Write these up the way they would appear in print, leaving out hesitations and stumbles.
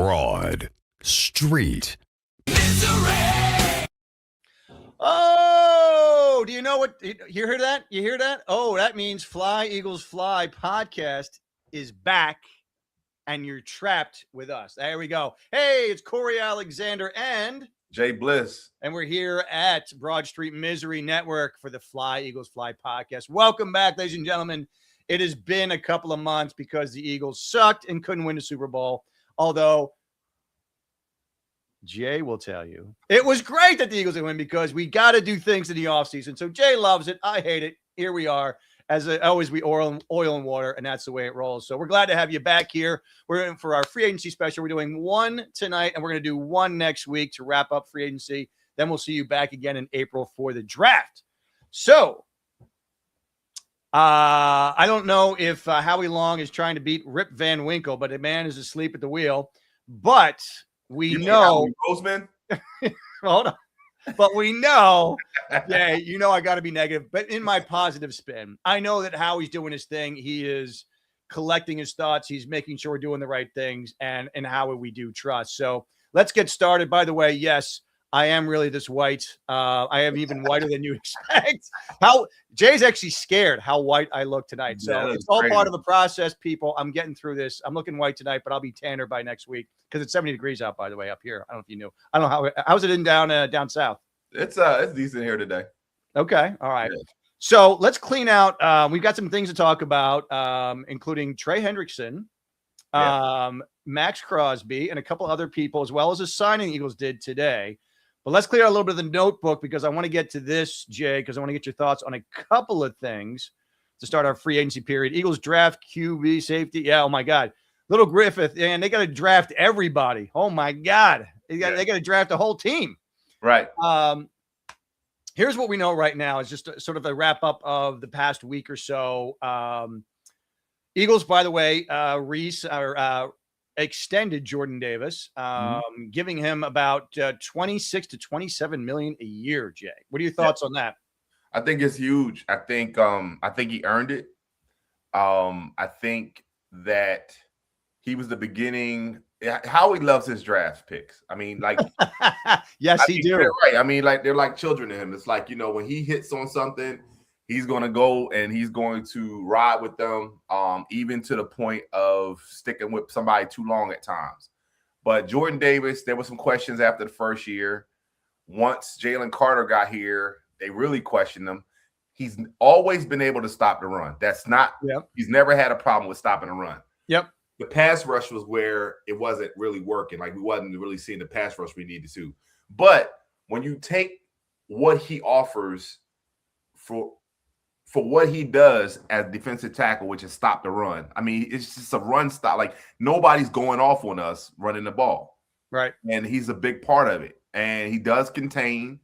Broad Street. Oh, do you know what? You hear that? You hear that? Oh, that means Fly Eagles Fly podcast is back and you're trapped with us. There we go. Hey, it's Corey Alexander and Jay Bliss. And we're here at Broad Street Misery Network for the Fly Eagles Fly podcast. Welcome back, ladies and gentlemen. It has been a couple of months because the Eagles sucked and couldn't win the Super Bowl. Although Jay will tell you it was great that the Eagles didn't win because we got to do things in the offseason. So Jay loves it. I hate it. Here we are. As always, we oil and water, and that's the way it rolls. So we're glad to have you back here. We're in for our free agency special. We're doing one tonight, and we're going to do one next week to wrap up free agency. Then we'll see you back again in April for the draft. So I don't know if Howie Long is trying to beat Rip Van Winkle, but the man is asleep at the wheel. But we know. Roseman? Hold on. But we know, yeah, you know, I got to be negative, but in my positive spin, I know that Howie's doing his thing. He is collecting his thoughts. He's making sure we're doing the right things, and Howie we do trust. So let's get started. By the way, yes, I am really this white. I am even whiter than you expect. Jay's actually scared how white I look tonight. So it's all part of the process, people. I'm getting through this. I'm looking white tonight, but I'll be tanner by next week because it's 70 degrees out, by the way, up here. I don't know if you knew. I don't know how's it in down south. It's decent here today. Okay. All right. Yeah. So let's clean out. We've got some things to talk about, including Trey Hendrickson, Max Crosby, and a couple other people, as well as a signing the Eagles did today. But let's clear out a little bit of the notebook because I want to get to this, Jay, because I want to get your thoughts on a couple of things to start our free agency period. Eagles draft QB safety. Yeah, oh, my God. Little Griffith, and they got to draft everybody. Oh, my God. They got to draft a whole team. Right. Here's what we know right now is just sort of a wrap up of the past week or so. Eagles, by the way, extended Jordan Davis, giving him about 26 to 27 million a year. Jay, what are your thoughts on that? I think it's huge. I think he earned it. I think that he was the beginning. Howie loves his draft picks. I mean, like, yes, he do. Right. I mean, like, they're like children to him. It's like, you know, when he hits on something, he's going to go and he's going to ride with them, even to the point of sticking with somebody too long at times. But Jordan Davis, there were some questions after the first year. Once Jalen Carter got here, they really questioned him. He's always been able to stop the run. He's never had a problem with stopping the run. Yep. The pass rush was where it wasn't really working. Like, we wasn't really seeing the pass rush we needed to. But when you take what he offers for what he does as defensive tackle, which is stop the run. I mean, it's just a run stop. Like, nobody's going off on us running the ball. Right. And he's a big part of it. And he does contain,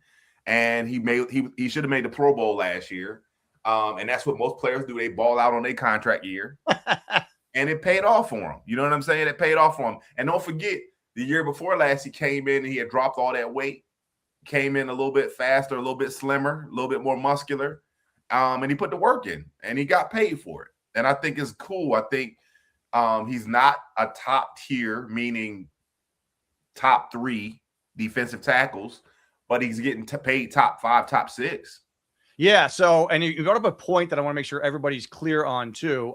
and he should have made the Pro Bowl last year. And that's what most players do. They ball out on their contract year. And it paid off for him. You know what I'm saying? It paid off for him. And don't forget, the year before last, he came in and he had dropped all that weight, came in a little bit faster, a little bit slimmer, a little bit more muscular. And he put the work in, and he got paid for it. And I think it's cool. I think he's not a top tier, meaning top 3 defensive tackles, but he's getting paid top 5, top 6. Yeah. So, and you got up a point that I want to make sure everybody's clear on too.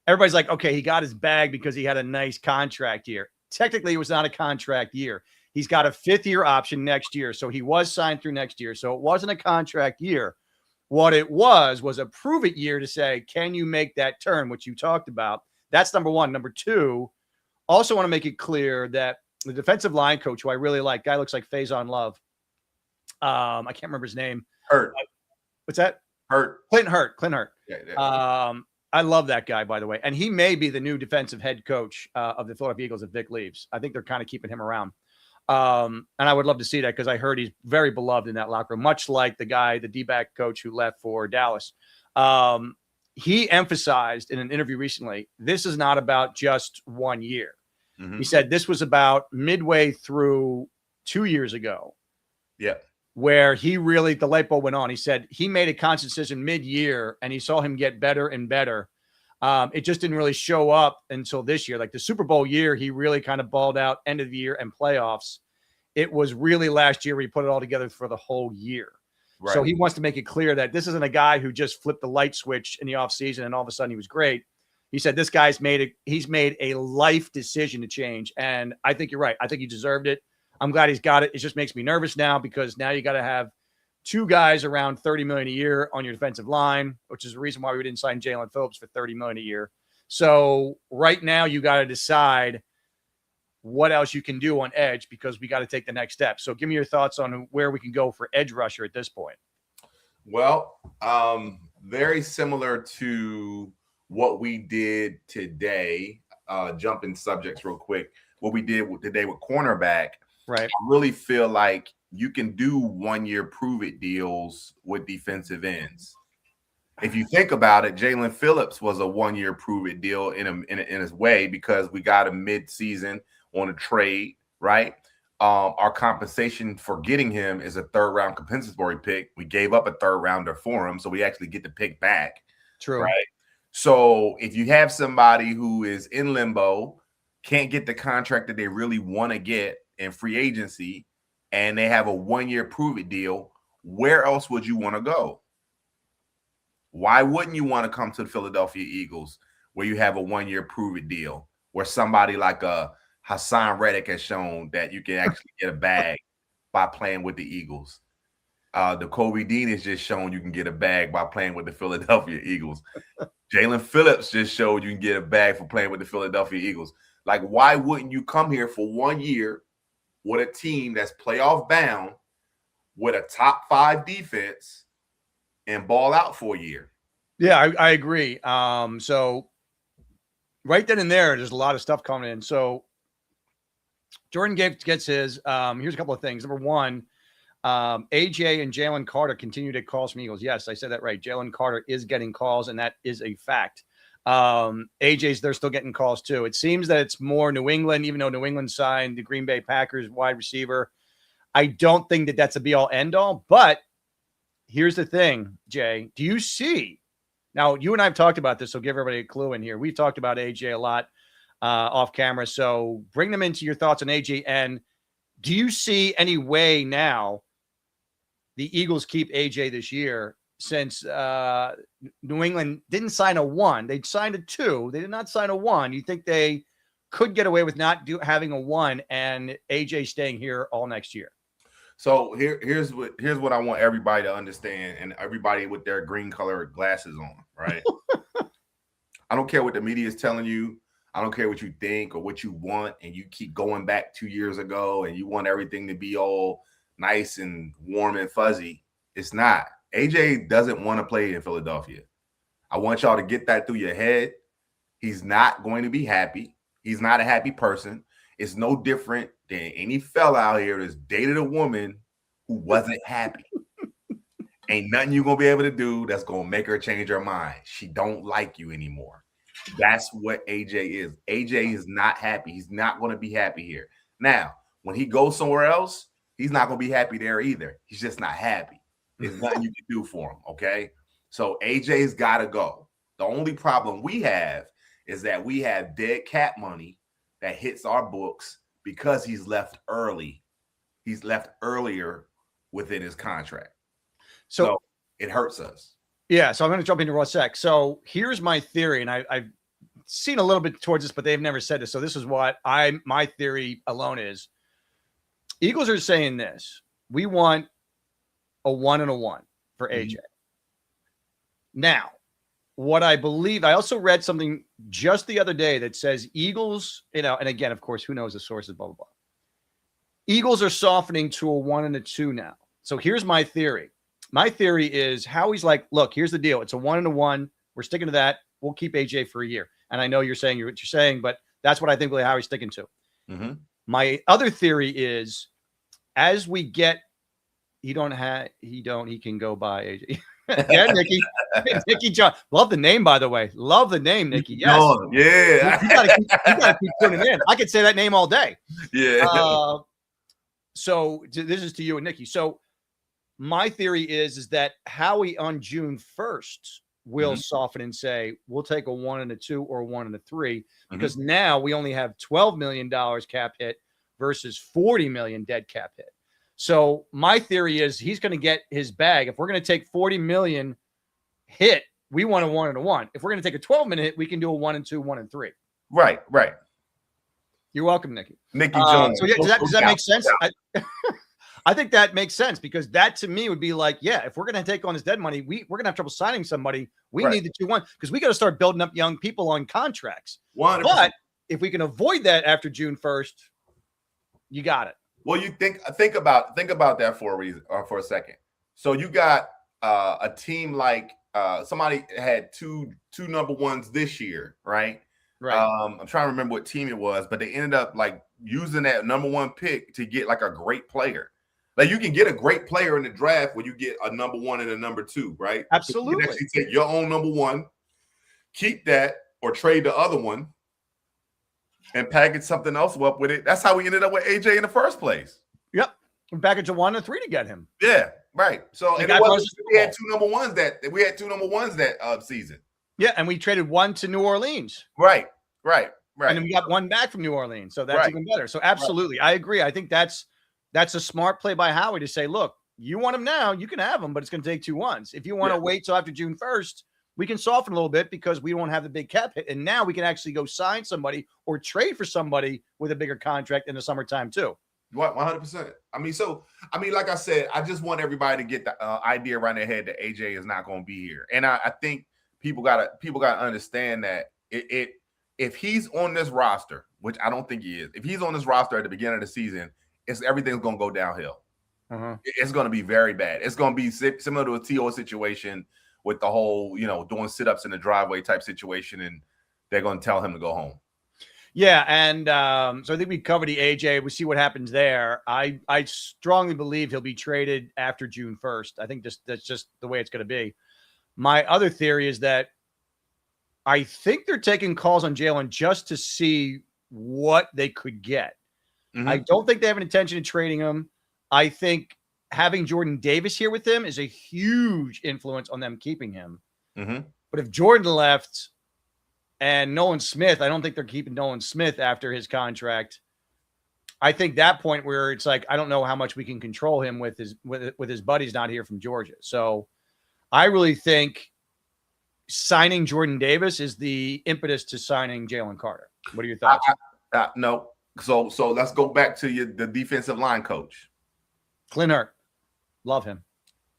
Everybody's like, okay, he got his bag because he had a nice contract year. Technically, it was not a contract year. He's got a 5th-year option next year. So he was signed through next year. So it wasn't a contract year. What it was a prove-it year to say, can you make that turn, which you talked about. That's number one. Number two, also want to make it clear that the defensive line coach, who I really like, guy looks like Faison Love. I can't remember his name. Hurt. What's that? Hurt. Clint Hurt. Yeah. I love that guy, by the way. And he may be the new defensive head coach of the Philadelphia Eagles if Vic leaves. I think they're kind of keeping him around. And I would love to see that because I heard he's very beloved in that locker room, much like the D-back coach who left for Dallas. He emphasized in an interview recently, this is not about just 1 year. Mm-hmm. He said this was about midway through 2 years ago. Yeah. Where he really, the light bulb went on. He said he made a conscious decision mid-year and he saw him get better and better. It just didn't really show up until this year. Like the Super Bowl year, he really kind of balled out end of the year and playoffs. It was really last year where he put it all together for the whole year. Right. So he wants to make it clear that this isn't a guy who just flipped the light switch in the offseason and all of a sudden he was great. He said this guy's he's made a life decision to change. And I think you're right. I think he deserved it. I'm glad he's got it. It just makes me nervous now because now you got to have two guys around $30 million a year on your defensive line, which is the reason why we didn't sign Jalen Phillips for $30 million a year. So right now you got to decide what else you can do on edge because we got to take the next step. So give me your thoughts on where we can go for edge rusher at this point. Well, very similar to what we did today, jumping subjects real quick, what we did today with cornerback. Right. I really feel like you can do 1 year prove it deals with defensive ends. If you think about it, Jalen Phillips was a 1 year prove it deal in his way because we got him mid-season on a trade, right? Our compensation for getting him is a 3rd round compensatory pick. We gave up a 3rd rounder for him, so we actually get the pick back. True. Right. So if you have somebody who is in limbo, can't get the contract that they really want to get in free agency, and they have a 1 year prove it deal, where else would you want to go? Why wouldn't you want to come to the Philadelphia Eagles where you have a 1 year prove it deal where somebody like a Hassan Reddick has shown that you can actually get a bag by playing with the Eagles? The Kobe Dean has just shown you can get a bag by playing with the Philadelphia Eagles. Jalen Phillips just showed you can get a bag for playing with the Philadelphia Eagles. Like, why wouldn't you come here for 1 year with a team that's playoff bound with a top 5 defense and ball out for a year? Yeah, I agree. So right then and there's a lot of stuff coming in. So Jordan gets his. Here's a couple of things. Number one, AJ and Jalen Carter continue to get calls from Eagles. Yes, I said that right. Jalen Carter is getting calls, and that is a fact. AJ's, they're still getting calls too. It seems that it's more New England, even though New England signed the Green Bay Packers wide receiver. I don't think that that's a be all end all, but here's the thing, Jay. Do you see? Now, you and I have talked about this, so give everybody a clue in here. We've talked about AJ a lot off camera, so bring them into your thoughts on AJ. And do you see any way now the Eagles keep AJ this year since New England didn't sign a 1? They signed a 2. They did not sign a 1. You think they could get away with not having a 1 and AJ staying here all next year? So here's what I want everybody to understand, and everybody with their green colored glasses on, right? I don't care what the media is telling you. I don't care what you think or what you want, and you keep going back 2 years ago and you want everything to be all nice and warm and fuzzy. It's not. AJ doesn't want to play in Philadelphia. I want y'all to get that through your head. He's not going to be happy. He's not a happy person. It's no different than any fella out here that's dated a woman who wasn't happy. Ain't nothing you're going to be able to do that's going to make her change her mind. She don't like you anymore. That's what AJ is. AJ is not happy. He's not going to be happy here. Now, when he goes somewhere else, he's not going to be happy there either. He's just not happy. There's nothing you can do for him, okay? So AJ's got to go. The only problem we have is that we have dead cap money that hits our books because he's left early. He's left earlier within his contract. So it hurts us. Yeah, so I'm going to jump into raw sec. So here's my theory, and I've seen a little bit towards this, but they've never said this. So this is what my theory alone is. Eagles are saying this. We want a 1 and a 1 for AJ. Now, what I believe, I also read something just the other day that says Eagles, and again, of course, who knows the sources, blah, blah, blah. Eagles are softening to a 1 and a 2 now. So here's my theory. My theory is Howie's like, look, here's the deal. It's a 1 and a 1. We're sticking to that. We'll keep AJ for a year. And I know you're saying what you're saying, but that's what I think Howie's sticking to. Mm-hmm. My other theory is as we get, he can go by AJ. Yeah, Nikki. Nikki John. Love the name, by the way. Love the name, Nikki. Yes. Oh, yeah. You gotta keep putting it in. I could say that name all day. Yeah. So this is to you and Nikki. So my theory is that Howie on June 1st will soften and say, we'll take a 1 and a 2 or a 1 and a 3, because now we only have $12 million cap hit versus $40 million dead cap hit. So my theory is he's going to get his bag. If we're going to take $40 million hit, we want a 1 and a 1. If we're going to take a 12-minute hit, we can do a 1 and 2, 1 and 3. Right. You're welcome, Nikki. Nikki Jones. So yeah, does that make sense? I think that makes sense, because that to me would be like, yeah, if we're going to take on this dead money, we're going to have trouble signing somebody. We need the 2-1, because we got to start building up young people on contracts. 100%. But if we can avoid that after June 1st, you got it. Well, you think about that for a reason, or for a second. So you got a team like somebody had two number ones this year, right? Right. I'm trying to remember what team it was, but they ended up like using that number 1 pick to get like a great player. Like you can get a great player in the draft when you get a number 1 and a number 2, right? Absolutely. You can actually take your own number 1, keep that, or trade the other one, and package something else up with it. That's how we ended up with AJ in the first place. Yep. We packaged a 1 and 3 to get him. Yeah, right. So and we had two number ones that season. Yeah, and we traded 1 to New Orleans. Right. And then we got 1 back from New Orleans. So that's even better. So absolutely. I agree. I think that's a smart play by Howie to say, look, you want him now, you can have him, but it's going to take 2 1s. If you want to wait till after June 1st, we can soften a little bit because we don't have the big cap hit. And now we can actually go sign somebody or trade for somebody with a bigger contract in the summertime too. What, 100%. Like I said, I just want everybody to get the idea around their head that AJ is not going to be here. And I think people gotta understand that if he's on this roster, which I don't think he is, if he's on this roster at the beginning of the season, everything's going to go downhill. It's going to be very bad. It's going to be similar to a T.O. situation with the whole, doing sit-ups in the driveway type situation, and they're going to tell him to go home. Yeah, and so I think we covered the AJ. We see what happens there. I strongly believe he'll be traded after June 1st. I think that's just the way it's going to be. My other theory is that I think they're taking calls on Jalen just to see what they could get. I don't think they have an intention of trading him. I think having Jordan Davis here with him is a huge influence on them keeping him. But if Jordan left and Nolan Smith, I don't think they're keeping Nolan Smith after his contract. I think that point where it's like, I don't know how much we can control him with his buddies not here from Georgia. So I really think signing Jordan Davis is the impetus to signing Jalen Carter. What are your thoughts? No. So let's go back to the defensive line coach. Clint Hurt. Love him.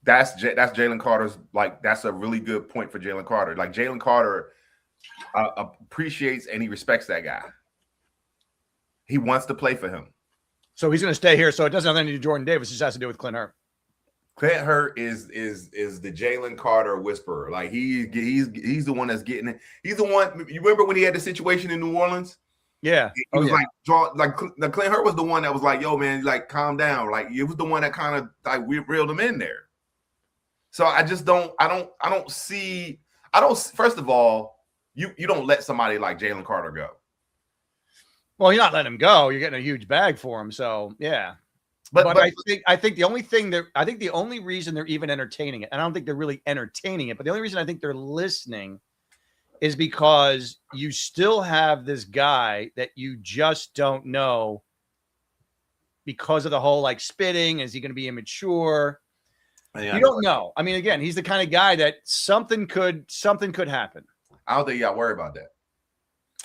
That's Jalen Carter's, like, that's a really good point for Jalen Carter. Like, Jalen Carter appreciates and he respects that guy. He wants to play for him. So he's going to stay here. So it doesn't have anything to do with Jordan Davis. It just has to do with Clint Hurt. Clint Hurt is the Jalen Carter whisperer. Like he's the one that's getting it. He's the one. You remember when he had the situation in New Orleans? Yeah. He was like Clint Hurt was the one that was like, yo, man, like, calm down. Like, it was the one that kind of like we reeled him in there. So I just don't see. First of all, you don't let somebody like Jalen Carter go. Well, you're not letting him go. You're getting a huge bag for him. So yeah. But I think the only reason they're even entertaining it, and I don't think they're really entertaining it, but the only reason I think they're listening is because you still have this guy that you just don't know because of the whole like spitting. Is he going to be immature? Yeah, you don't know. I mean, again, he's the kind of guy that something could happen. I don't think you got to worry about that.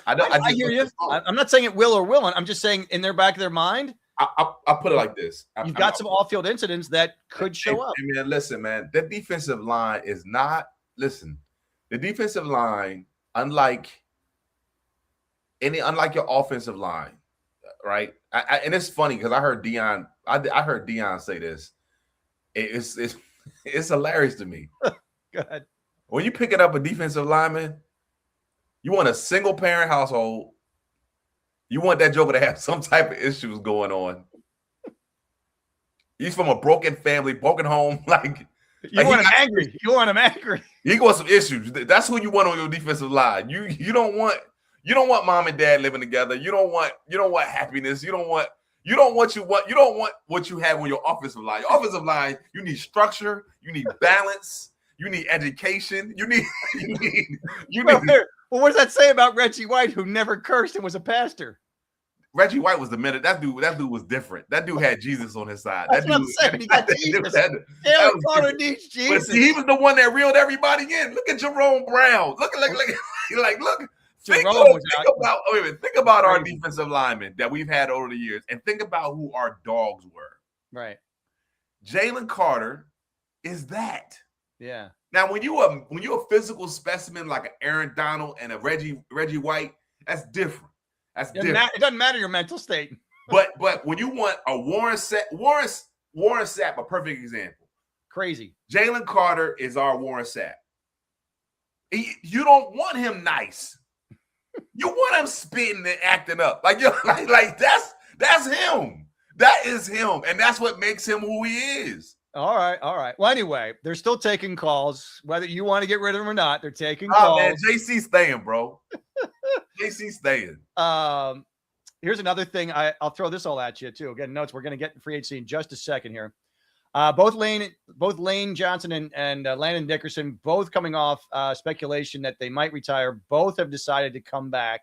I hear you. I'm not saying it will or won't. I'm just saying in their back of their mind. I'll put it like this. You've got some off-field incidents that could show up. Man, listen, man, that defensive line is not – listen, the defensive line, unlike your offensive line, right? And it's funny because I heard Deion say this. It's hilarious to me. Go ahead. When you picking up a defensive lineman, you want a single-parent household. You want that joker to have some type of issues going on. He's from a broken family, broken home. You want him angry. You want him angry. He got some issues. That's who you want on your defensive line. You don't want mom and dad living together. You don't want happiness. You don't want what you have on your offensive line. Your offensive line, you need structure. You need balance. You need education. You need. Well, what does that say about Reggie White, who never cursed and was a pastor? Reggie White was the minute. That dude was different. That dude had Jesus on his side. That's that what dude, I'm saying. He got Jesus. Jalen Carter needs Jesus. But he was the one that reeled everybody in. Look at Jerome Brown. Look. Think about our defensive linemen that we've had over the years, and think about who our dogs were. Right. Jalen Carter is that. Yeah. Now, when you're a physical specimen like an Aaron Donald and a Reggie White, that's different. That's different. It doesn't matter your mental state. But when you want a Warren Sapp, a perfect example. Crazy. Jalen Carter is our Warren Sapp. You don't want him nice. You want him spitting and acting up. Like that's him. That is him. And that's what makes him who he is. All right. Well, anyway, they're still taking calls. Whether you want to get rid of them or not, they're taking calls. Man, JC staying, bro. JC staying. Here's another thing. I'll throw this all at you too. Again, notes. We're going to get free agency in just a second here. Both Lane Johnson and Landon Dickerson, both coming off speculation that they might retire. Both have decided to come back.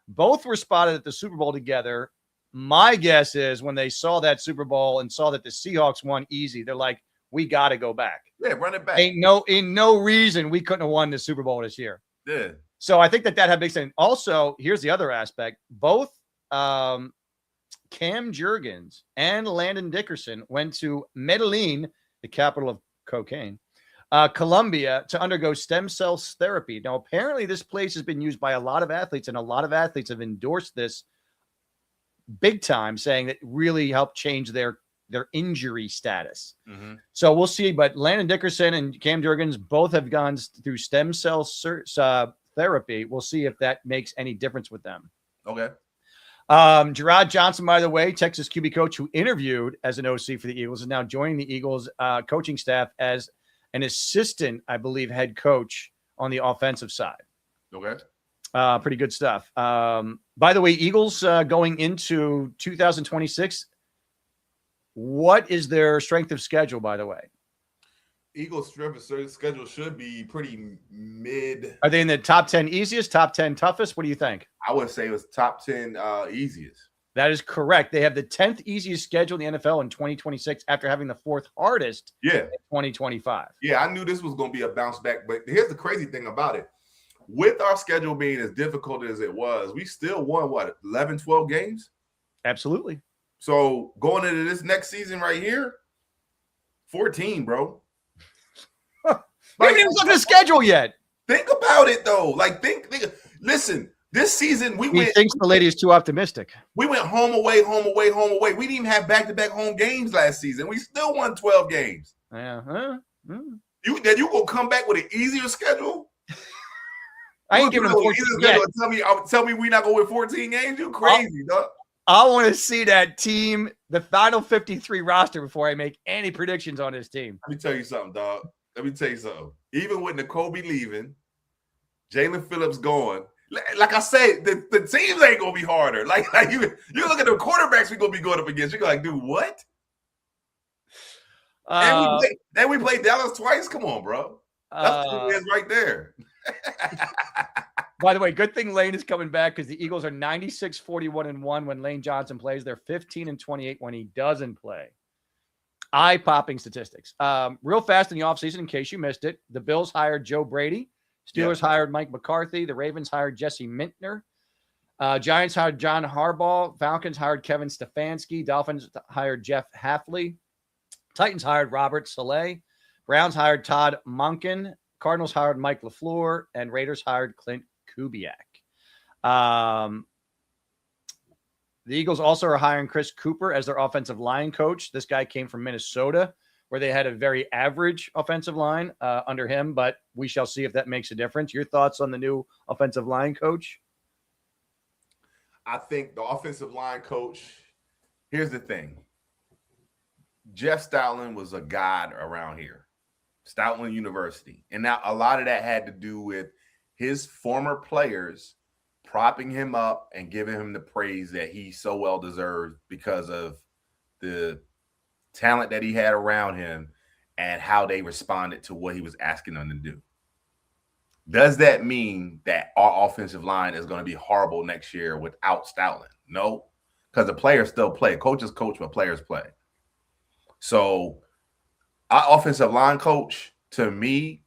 Both were spotted at the Super Bowl together. My guess is when they saw that Super Bowl and saw that the Seahawks won easy, they're like, we got to go back. Yeah, run it back. Ain't no reason we couldn't have won the Super Bowl this year. Yeah. So I think that had big sense. Also, here's the other aspect. Both Cam Jurgens and Landon Dickerson went to Medellin, the capital of cocaine, Colombia, to undergo stem cell therapy. Now, apparently this place has been used by a lot of athletes, and a lot of athletes have endorsed this big time, saying that really helped change their injury status. Mm-hmm. So we'll see. But Landon Dickerson and Cam Jurgens both have gone through stem cell therapy. We'll see if that makes any difference with them. Okay. Gerard Johnson, by the way, Texas QB coach who interviewed as an OC for the Eagles, is now joining the Eagles coaching staff as an assistant, I believe, head coach on the offensive side. Okay. Pretty good stuff. By the way, Eagles going into 2026, what is their strength of schedule, by the way? Eagles' strength of schedule should be pretty mid. Are they in the top 10 easiest, top 10 toughest? What do you think? I would say it was top 10 easiest. That is correct. They have the 10th easiest schedule in the NFL in 2026 after having the 4th hardest in 2025. Yeah, I knew this was going to be a bounce back. But here's the crazy thing about it. With our schedule being as difficult as it was, we still won, 11, 12 games? Absolutely. So going into this next season right here, 14, bro. We haven't even looked at the schedule yet. Think about it, though. Like, think. Listen, this season He thinks the lady is too optimistic. We went home away. We didn't even have back-to-back home games last season. We still won 12 games. Yeah. You gonna come back with an easier schedule? I ain't giving him 14 yet. Tell me we're not going to win 14 games? You crazy, dog. I want to see that team, the final 53 roster, before I make any predictions on this team. Let me tell you something, dog. Even with N'Kobe leaving, Jalen Phillips going, like I said, the teams ain't gonna be harder. Like you look at the quarterbacks we're gonna be going up against. You're like, dude, what? And we played Dallas twice. Come on, bro. That's the is right there. By the way, good thing Lane is coming back because the Eagles are 96-41-1 when Lane Johnson plays. They're 15-28 when he doesn't play. Eye-popping statistics. Real fast in the offseason, in case you missed it, the Bills hired Joe Brady. Steelers hired Mike McCarthy. The Ravens hired Jesse Mintner. Giants hired John Harbaugh. Falcons hired Kevin Stefanski. Dolphins hired Jeff Hafley. Titans hired Robert Saleh. Browns hired Todd Monken. Cardinals hired Mike LaFleur. And Raiders hired Clint Kubiak. The Eagles also are hiring Chris Cooper as their offensive line coach. This guy came from Minnesota, where they had a very average offensive line under him, but we shall see if that makes a difference. Your thoughts on the new offensive line coach? I think the offensive line coach, here's the thing. Jeff Stoutland was a god around here, Stoutland University. And now a lot of that had to do with his former players propping him up and giving him the praise that he so well deserved because of the talent that he had around him and how they responded to what he was asking them to do. Does that mean that our offensive line is going to be horrible next year without Stoutland? No, because the players still play. Coaches coach, but players play. So our offensive line coach, to me,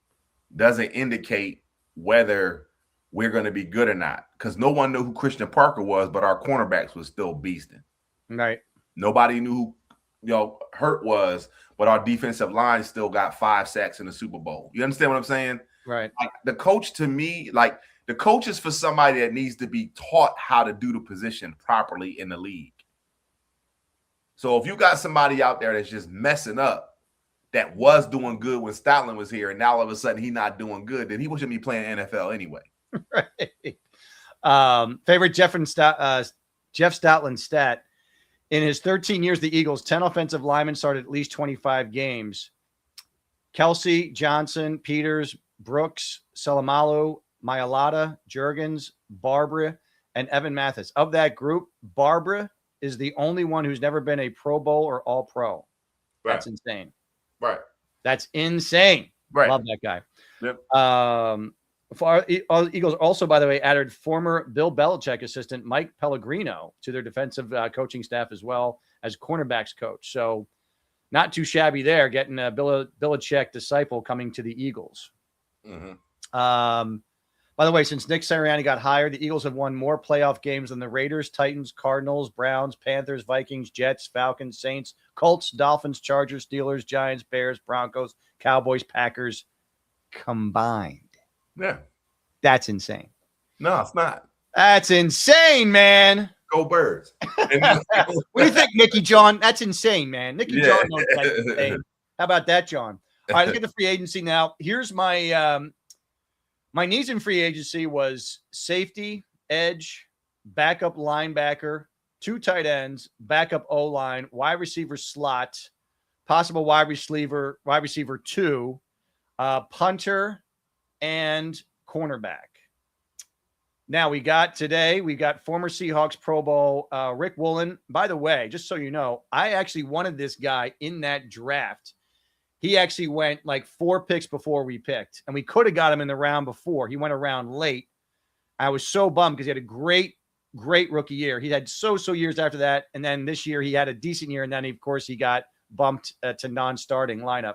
doesn't indicate whether we're going to be good or not, because no one knew who Christian Parker was, but our cornerbacks was still beasting. Right. Nobody knew who Hurt was, but our defensive line still got 5 sacks in the Super Bowl. You understand what I'm saying? Right. Like the coach, to me, like the coach is for somebody that needs to be taught how to do the position properly in the league. So if you got somebody out there that's just messing up, that was doing good when Stoutland was here, and now all of a sudden he's not doing good, then he shouldn't be playing NFL anyway. Right. Favorite Jeff Stoutland stat. In his 13 years, the Eagles, 10 offensive linemen started at least 25 games. Kelsey, Johnson, Peters, Brooks, Salamalu, Mailata, Juergens, Barbara, and Evan Mathis. Of that group, Barbara is the only one who's never been a Pro Bowl or All-Pro. Right. That's insane. Right. That's insane. Right. Love that guy. Yep. Eagles also, by the way, added former Bill Belichick assistant Mike Pellegrino to their defensive coaching staff as well as cornerbacks coach. So not too shabby there, getting a Belichick disciple coming to the Eagles. Mm-hmm. By the way, since Nick Sirianni got hired, the Eagles have won more playoff games than the Raiders, Titans, Cardinals, Browns, Panthers, Vikings, Jets, Falcons, Saints, Colts, Dolphins, Chargers, Steelers, Giants, Bears, Broncos, Cowboys, Packers combined. Yeah. That's insane. No, it's not. That's insane, man. Go Birds. What do you think, Nicky John? That's insane, man. Nicky John knows that's insane. How about that, John? All right, let's get the free agency now. Here's my my needs in free agency was safety, edge, backup linebacker, 2 tight ends, backup O-line, wide receiver slot, possible wide receiver 2, punter, and cornerback. Now we got former Seahawks Pro Bowl Rick Woolen. By the way, just so you know, I actually wanted this guy in that draft. He actually went like 4 picks before we picked, and we could have got him in the round before. He went around late. I was so bummed because he had a great rookie year. He had so years after that, and then this year he had a decent year, and then of course he got bumped to non-starting lineup.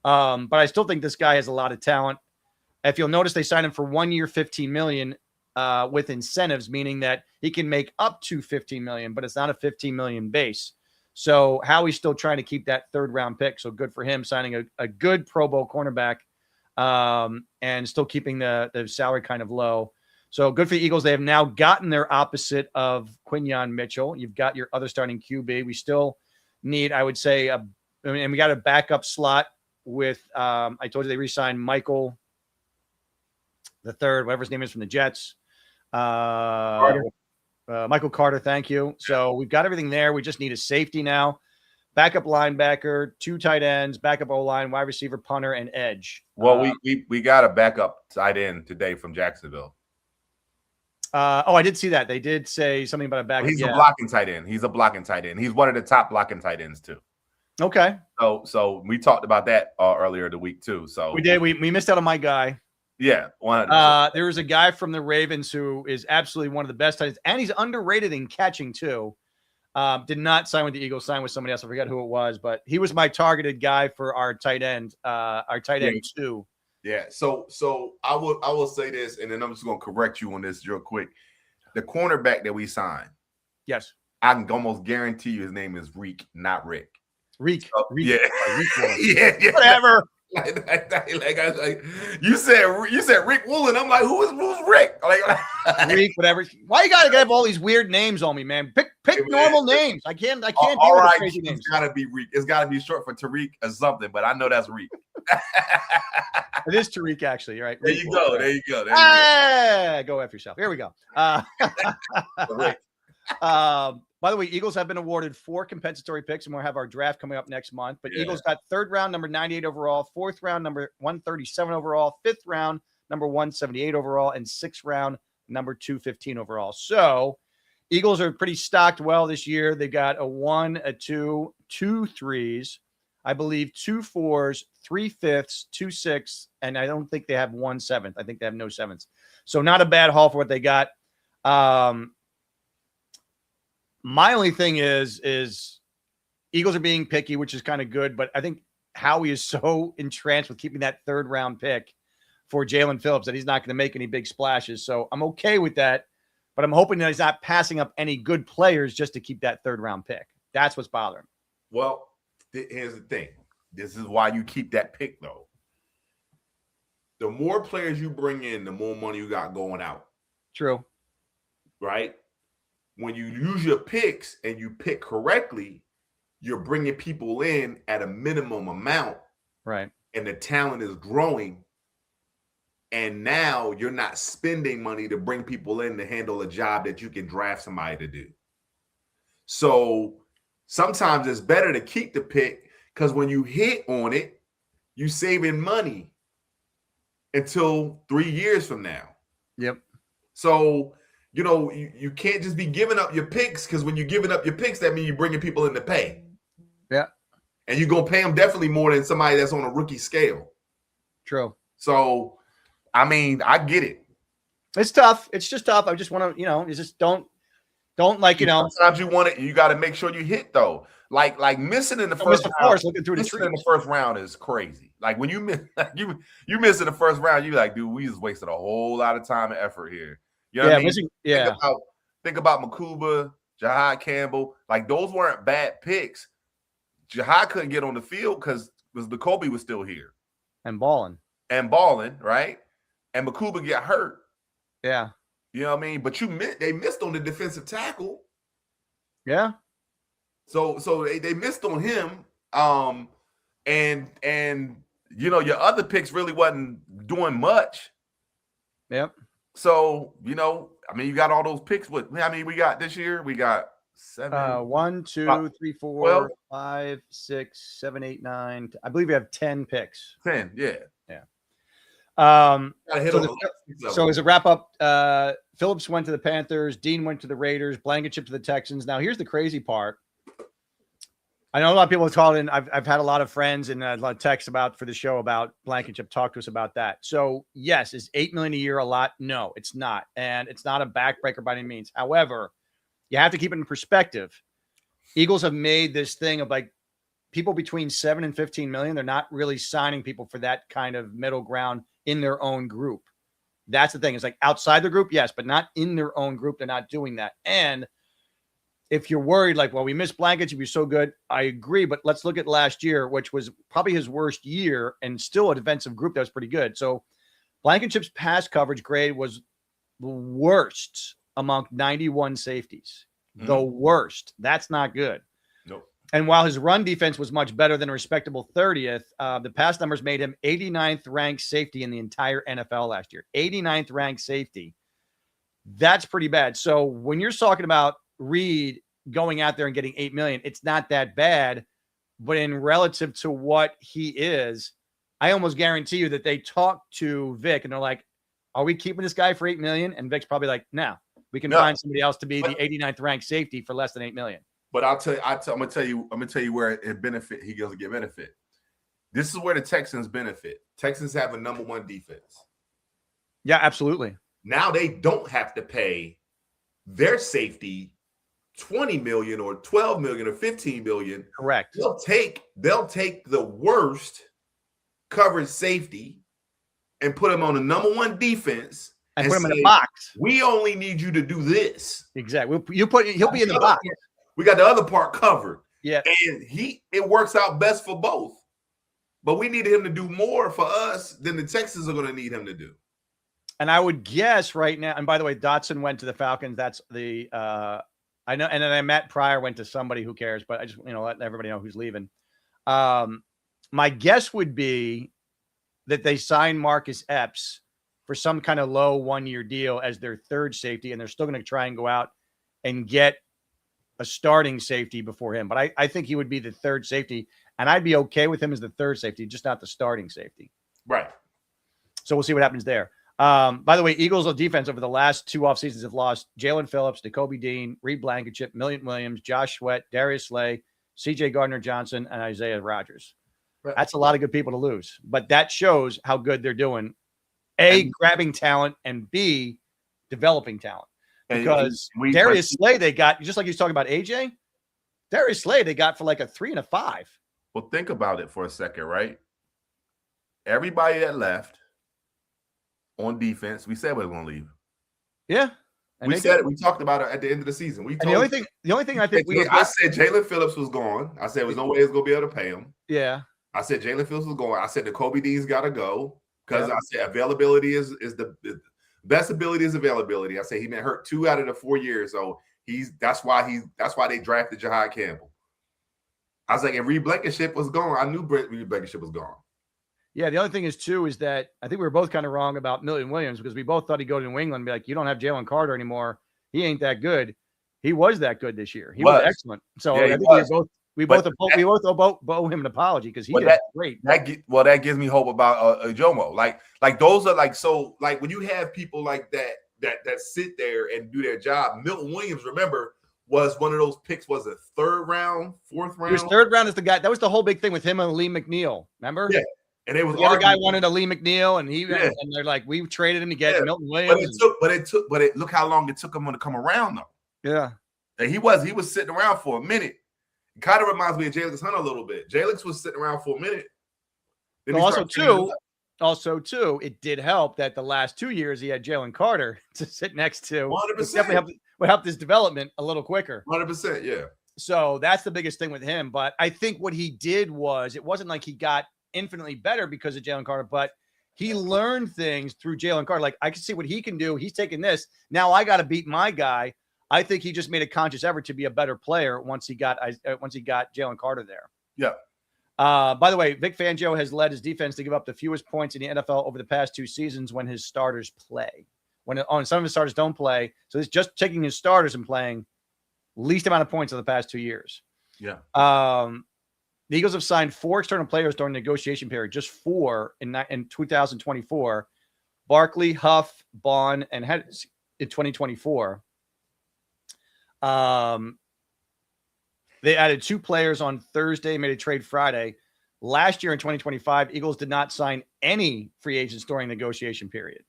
But I still think this guy has a lot of talent. If you'll notice, they signed him for 1 year, $15 million with incentives, meaning that he can make up to $15 million, but it's not a $15 million base. So Howie's still trying to keep that 3rd round pick. So good for him signing a good Pro Bowl cornerback and still keeping the salary kind of low. So good for the Eagles. They have now gotten their opposite of Quinyon Mitchell. You've got your other starting QB. We still need, I would say, and we got a backup slot with, I told you they re-signed Michael the third, whatever his name is, from the Jets. Michael Carter, thank you. So we've got everything there. We just need a safety now. Backup linebacker, 2 tight ends, backup O-line, wide receiver, punter, and edge. Well, we got a backup tight end today from Jacksonville. I did see that. They did say something about a backup. He's a blocking tight end. He's one of the top blocking tight ends too. Okay. So we talked about that earlier the week too. So we did. We missed out on my guy. Yeah. 100%. There was a guy from the Ravens who is absolutely one of the best tight ends, and he's underrated in catching too. Did not sign with the Eagles, signed with somebody else. I forget who it was, but he was my targeted guy for our tight end, end 2. Yeah. So I will say this, and then I'm just going to correct you on this real quick. The cornerback that we signed, yes, I can almost guarantee you his name is Reek, not Rick. Reek. Yeah. Yeah. Whatever. Like you said Rick Woolen. I'm like, who's Rick? Like Reek, whatever. Why you gotta have all these weird names on me, man? Pick normal names. I can't deal with crazy names. It's gotta be Reek. It's gotta be short for Tariq or something, but I know that's Reek. It is Tariq, actually. Right. There you go. There you go. Go F yourself. Here we go. By the way, Eagles have been awarded 4 compensatory picks, and we'll have our draft coming up next month. But Eagles got 3rd round, number 98 overall, 4th round, number 137 overall, 5th round, number 178 overall, and 6th round, number 215 overall. So Eagles are pretty stocked well this year. They've got a 1, a 2, 2 3s, I believe 2 4s, 3 5ths, 2 6s, and I don't think they have 1 7th. I think they have no 7ths. So not a bad haul for what they got. My only thing is Eagles are being picky, which is kind of good, but I think Howie is so entranced with keeping that 3rd round pick for Jalen Phillips that he's not going to make any big splashes. So I'm okay with that, but I'm hoping that he's not passing up any good players just to keep that 3rd round pick. That's what's bothering me. Well, here's the thing. This is why you keep that pick, though. The more players you bring in, the more money you got going out. True. Right? When you use your picks and you pick correctly, you're bringing people in at a minimum amount. Right. And the talent is growing. And now you're not spending money to bring people in to handle a job that you can draft somebody to do. So sometimes it's better to keep the pick because when you hit on it, you're saving money until 3 years from now. Yep. So, you can't just be giving up your picks because when you're giving up your picks, that means you're bringing people in to pay. Yeah. And you're going to pay them definitely more than somebody that's on a rookie scale. True. So, I mean, I get it. It's tough. It's just tough. I just want to, you just don't like, Sometimes you want it. You got to make sure you hit though. Like missing in the first round. Looking through the missing in the first round is crazy. Like when you miss, you miss in the first round, you're like, dude, we just wasted a whole lot of time and effort here. You know what I mean? Think about Makuba, Jahad Campbell. Like those weren't bad picks. Jahad couldn't get on the field because Kobe was still here and balling, right? And Makuba got hurt. Yeah. You know what I mean? But they missed on the defensive tackle. Yeah. So they missed on him. And your other picks really wasn't doing much. Yep. So, I mean, you got all those picks. How many we got this year? We got 7. 1, 2, 3, 4, 5, 6, 7, 8, 9. I believe we have 10 picks. 10, yeah. So as a wrap up, Phillips went to the Panthers, Dean went to the Raiders, Blankenship to the Texans. Now here's the crazy part. I know a lot of people have called in. I've had a lot of friends and a lot of texts for the show about Blankenship. Talk to us about that. So yes, is $8 million a year a lot? No, it's not, and it's not a backbreaker by any means. However, you have to keep it in perspective. Eagles have made this thing of like people between 7 and 15 million. They're not really signing people for that kind of middle ground in their own group. That's the thing. It's like outside the group, yes, but not in their own group. They're not doing that. And if you're worried, like, well, we missed Blankenship, you're so good. I agree, but let's look at last year, which was probably his worst year and still a defensive group that was pretty good. So Blankenship's pass coverage grade was the worst among 91 safeties. Mm-hmm. The worst. That's not good. Nope. And while his run defense was much better than a respectable 30th, the pass numbers made him 89th ranked safety in the entire NFL last year. 89th ranked safety. That's pretty bad. So when you're talking about Reed going out there and getting $8 million, it's not that bad. But in relative to what he is, I almost guarantee you that they talk to Vic and they're like, are we keeping this guy for $8 million? And Vic's probably like, no, we can find somebody else to be the 89th ranked safety for less than $8 million. But I'm gonna tell you where it benefit. He doesn't get benefit. This is where the Texans benefit. Texans have a number 1 defense. Yeah, absolutely. Now they don't have to pay their safety $20 million or $12 million or $15 million. Correct. They'll take the worst coverage safety and put him on the number 1 defense and put him in a box. We only need you to do this. Exactly. He'll be in the box. We got the other part covered. Yeah. And it works out best for both. But we need him to do more for us than the Texans are going to need him to do. And I would guess right now, and by the way, Dotson went to the Falcons. That's the I know, and then Matt Pryor went to somebody. Who cares? But I just let everybody know who's leaving. My guess would be that they sign Marcus Epps for some kind of low 1-year deal as their third safety, and they're still going to try and go out and get a starting safety before him. But I think he would be the third safety, and I'd be okay with him as the third safety, just not the starting safety. Right. So we'll see what happens there. By the way, Eagles on defense over the last 2 off seasons have lost Jalen Phillips, Nakobe Dean, Reed Blankenship, Milton Williams, Josh Sweat, Darius Slay, C.J. Gardner-Johnson, and Isaiah Rodgers. Right. That's a lot of good people to lose. But that shows how good they're doing. A, grabbing talent, and B, developing talent. Because Darius Slay, they got, just like he was talking about AJ, Darius Slay, they got for like a 3 and a 5. Well, think about it for a second, right? Everybody that left on defense, we said we were going to leave. Yeah. And we said it. We talked about it at the end of the season. The only thing I think I said Jalen Phillips was gone. I said there was no way it's going to be able to pay him. Yeah. I said Jalen Phillips was going. I said the Kobe Dean's got to go because I said availability is the best ability is availability. I said he been hurt 2 out of the 4 years, so that's why they drafted Jahad Campbell. I was like, if Reed Blankenship was gone, I knew Reed Blankenship was gone. Yeah, the other thing is too is that I think we were both kind of wrong about Milton Williams because we both thought he'd go to New England and be like, you don't have Jalen Carter anymore. He ain't that good. He was that good this year. He was excellent. So I think we both owe him an apology because he did great. That gives me hope about Jomo. Like those are like, so like when you have people like that sit there and do their job. Milton Williams, remember, was one of those picks. Was it 3rd round, 4th round? His 3rd round is the guy. That was the whole big thing with him and Lee McNeil. Remember? Yeah. And it was the other guy wanted a Lee McNeil, and and they're like, we traded him to get Milton Williams. But look how long it took him to come around though. Yeah. And he was sitting around for a minute. It kind of reminds me of Jalix Hunter a little bit. Jalix was sitting around for a minute. Also, too, it did help that the last 2 years he had Jalen Carter to sit next to. 100%. Definitely helped his development a little quicker. 100%, yeah. So that's the biggest thing with him. But I think what he did was it wasn't like he got infinitely better because of Jalen Carter, but he learned things through Jalen Carter. Like, I can see what he can do. He's taking this. Now I got to beat my guy. I think he just made a conscious effort to be a better player once he got Jalen Carter there. Yeah. By the way, Vic Fangio has led his defense to give up the fewest points in the NFL over the past 2 seasons when his starters play. When some of his starters don't play, so it's just taking his starters and playing least amount of points of the past 2 years. Yeah. The Eagles have signed 4 external players during the negotiation period, just 4 in 2024. Barkley, Huff, Bond, and in 2024. They added 2 players on Thursday, made a trade Friday. Last year in 2025, Eagles did not sign any free agents during the negotiation period.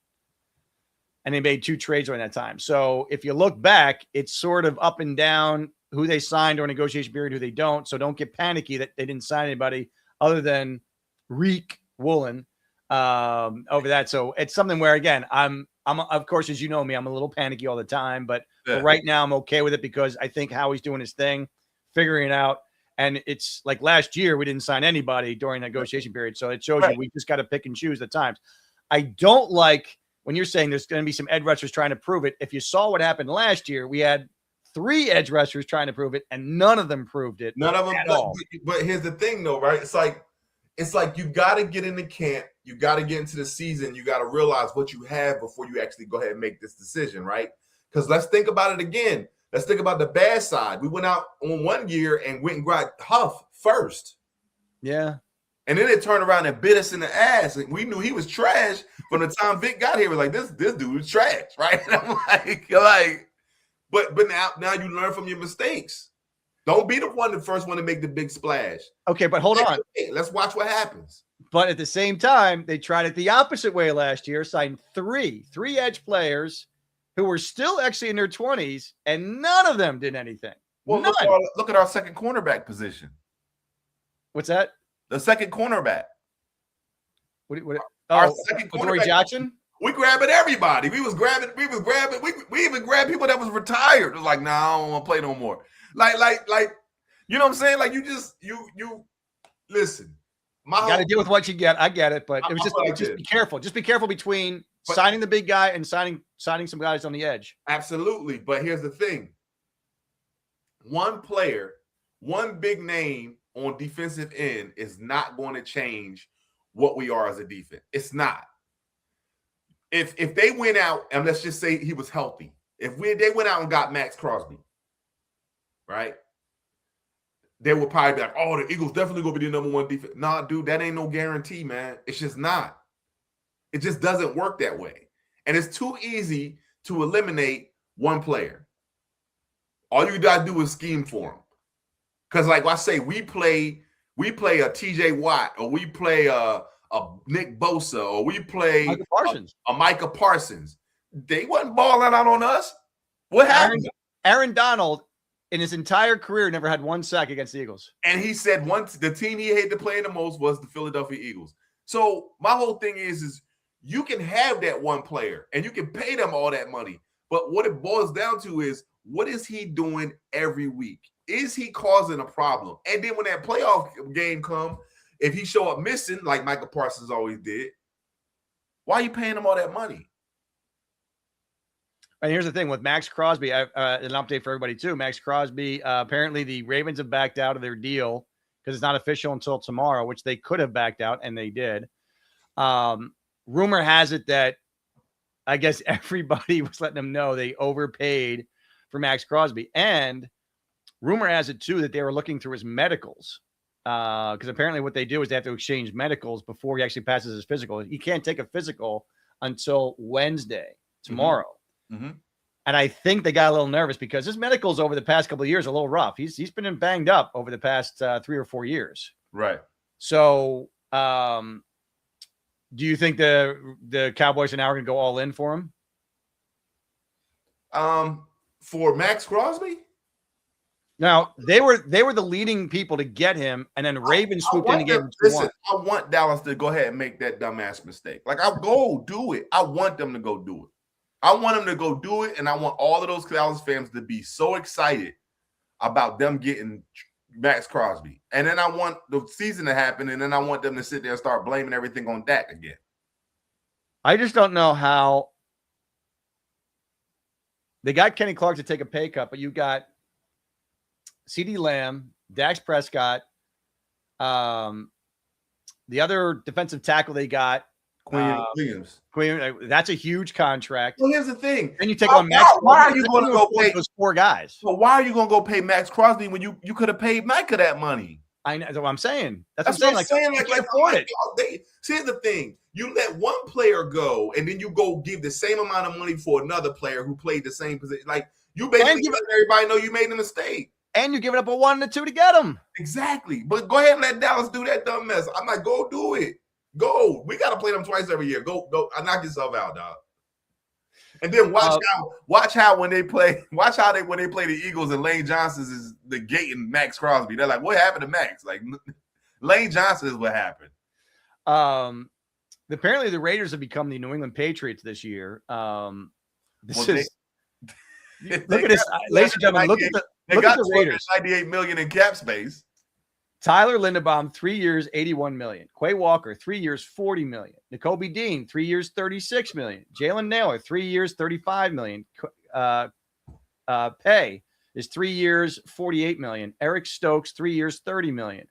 And they made 2 trades during that time. So if you look back, it's sort of up and down who they signed during negotiation period, who they don't. So don't get panicky that they didn't sign anybody other than Reek Woolen over that. So it's something where, again, I'm of course, as you know me, I'm a little panicky all the time, but right now I'm okay with it because I think Howie's doing his thing, figuring it out. And it's like last year, we didn't sign anybody during the negotiation period. So it shows you we just got to pick and choose at times. I don't like when you're saying there's going to be some edge rushers trying to prove it. If you saw what happened last year, we had 3 edge rushers trying to prove it, and none of them proved it. None of them at all. But here's the thing, though, right? It's like you got to get into camp. You got to get into the season. You got to realize what you have before you actually go ahead and make this decision, right? Because let's think about it again. Let's think about the bad side. We went out on 1 year and went and got Huff first. Yeah. And then it turned around and bit us in the ass. And we knew he was trash from the time Vic got here. We're like, this dude is trash, right? And I'm like, but now you learn from your mistakes. Don't be the first one to make the big splash. Okay, but hold on. Let's watch what happens. But at the same time, they tried it the opposite way last year, signed three edge players who were still actually in their 20s, and none of them did anything. Well, look at our second cornerback position. What's that? The second cornerback. Our second cornerback. Johnson? We grabbing everybody. We even grabbed people that was retired. It was like, I don't want to play no more. Like, you know what I'm saying? Like, you listen. You got to deal with what you get. I get it, but it was just be careful. Just be careful between signing the big guy and signing some guys on the edge. Absolutely. But here's the thing. One player, one big name on defensive end is not going to change what we are as a defense. It's not. If they went out, and let's just say he was healthy, they went out and got Max Crosby, right? They would probably be like, oh, the Eagles definitely going to be the number one defense. Nah, dude, that ain't no guarantee, man. It's just not. It just doesn't work that way. And it's too easy to eliminate one player. All you got to do is scheme for him. Because like I say, we play a TJ Watt, or we play a Nick Bosa, or we play Micah Parsons. a Micah Parsons. They wasn't balling out on us. What happened? Aaron Donald in his entire career never had one sack against the Eagles. And he said once the team he hated to play the most was the Philadelphia Eagles. So my whole thing is you can have that one player and you can pay them all that money. But what it boils down to is, what is he doing every week? Is he causing a problem? And then when that playoff game come, if he show up missing, like Michael Parsons always did, why are you paying him all that money? And here's the thing with Max Crosby, an update for everybody too. Max Crosby, apparently the Ravens have backed out of their deal because it's not official until tomorrow, which they could have backed out, and they did. Rumor has it that I guess everybody was letting them know they overpaid for Max Crosby. And rumor has it too that they were looking through his medicals. Because apparently what they do is they have to exchange medicals before he actually passes his physical. He can't take a physical until Wednesday, tomorrow. Mm-hmm. And I think they got a little nervous because his medicals over the past couple of years are a little rough. He's been banged up over the past 3 or 4 years. Right. So do you think the Cowboys are now going to go all in for him? For Max Crosby? Now, they were the leading people to get him, and then Ravens swooped in to get him. Listen, I want Dallas to go ahead and make that dumbass mistake. Like, I'll go do it. I want them to go do it. I want them to go do it, and I want all of those Dallas fans to be so excited about them getting Max Crosby. And then I want the season to happen, and then I want them to sit there and start blaming everything on Dak again. I just don't know how they got Kenny Clark to take a pay cut, but you got CeeDee Lamb, Dax Prescott, the other defensive tackle they got, Williams. That's a huge contract. Well, here's the thing. And you take on Max. Why are you going to go pay those 4 guys? So why are you going to go pay Max Crosby when you could have paid Micah that money? I know. That's what I'm saying. That's what I'm saying. Like, afford it. Here's the thing. You let one player go, and then you go give the same amount of money for another player who played the same position. Like, you basically let everybody know you made a mistake. And you're giving up a 1 and a 2 to get him. Exactly. But go ahead and let Dallas do that dumb mess. I'm like, go do it. Go. We got to play them twice every year. Go. Knock yourself out, dog. And then watch how when they play the Eagles and Lane Johnson is negating Max Crosby. They're like, what happened to Max? Like, Lane Johnson is what happened. Apparently the Raiders have become the New England Patriots this year. Look at this, ladies and gentlemen. Look at the Raiders. $98 million in cap space. Tyler Linderbaum, 3 years, $81 million. Quay Walker, 3 years, $40 million. Nakobe Dean, 3 years, $36 million. Jalen Naylor, 3 years, $35 million. Pay is 3 years, $48 million. Eric Stokes, 3 years, $30 million.